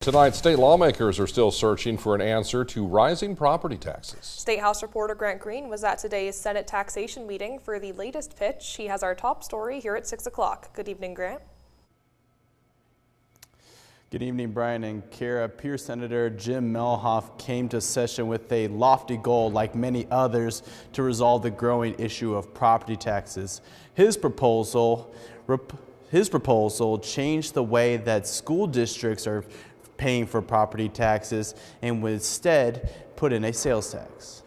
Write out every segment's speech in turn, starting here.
Tonight, state lawmakers are still searching for an answer to rising property taxes. State House reporter Grant Green was at today's Senate taxation meeting for the latest pitch. He has our top story here at 6 o'clock. Good evening, Grant. Good evening, Brian and Kara. Peer Senator Jim Mehlhaff came to session with a lofty goal, like many others, to resolve the growing issue of property taxes. His proposal changed the way that school districts are paying for property taxes and would instead put in a sales tax.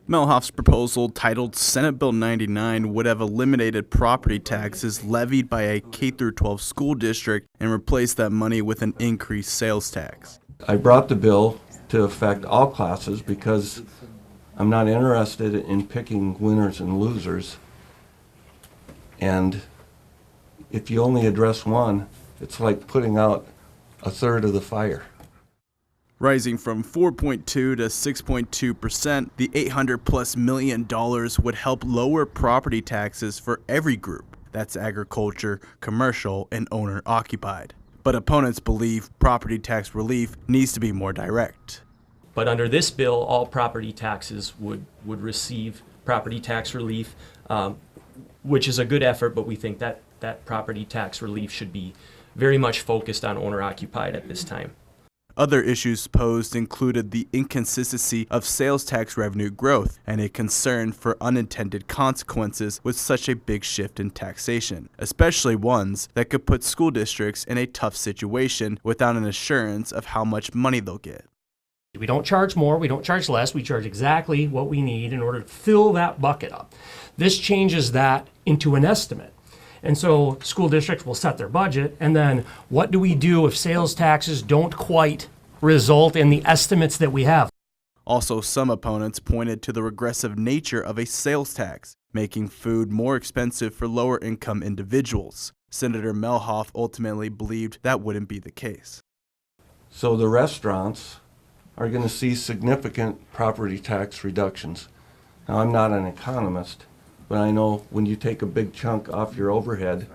Mehlhaff's proposal, titled Senate Bill 99, would have eliminated property taxes levied by a K-12 school district and replaced that money with an increased sales tax. I brought the bill to affect all classes because I'm not interested in picking winners and losers. And if you only address one, it's like putting out a third of the fire. Rising from 4.2 to 6.2%, the $800+ million would help lower property taxes for every group. That's agriculture, commercial, and owner-occupied. But opponents believe property tax relief needs to be more direct. But under this bill, all property taxes would receive property tax relief, which is a good effort, but we think that property tax relief should be very much focused on owner-occupied at this time. Other issues posed included the inconsistency of sales tax revenue growth and a concern for unintended consequences with such a big shift in taxation, especially ones that could put school districts in a tough situation without an assurance of how much money they'll get. We don't charge more, we don't charge less, we charge exactly what we need in order to fill that bucket up. This changes that into an estimate. And so school districts will set their budget, and then what do we do if sales taxes don't quite result in the estimates that we have? Also, some opponents pointed to the regressive nature of a sales tax, making food more expensive for lower-income individuals. Senator Mehlhaff ultimately believed that wouldn't be the case. So the restaurants are going to see significant property tax reductions. Now, I'm not an economist, but I know when you take a big chunk off your overhead,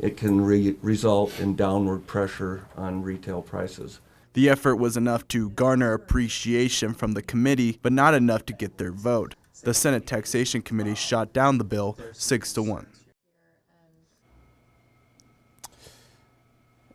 it can result in downward pressure on retail prices. The effort was enough to garner appreciation from the committee, but not enough to get their vote. The Senate Taxation Committee shot down the bill 6-1.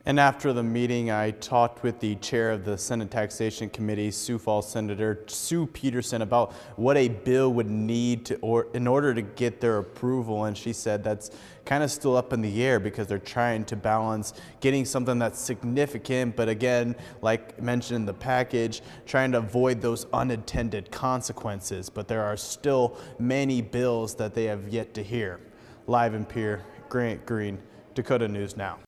And after the meeting, I talked with the chair of the Senate Taxation Committee, Sioux Falls Senator Sue Peterson, about what a bill would need in order to get their approval. And she said that's kind of still up in the air because they're trying to balance getting something that's significant, but again, like mentioned in the package, trying to avoid those unintended consequences. But there are still many bills that they have yet to hear. Live in Pierre, Grant Green, Dakota News Now.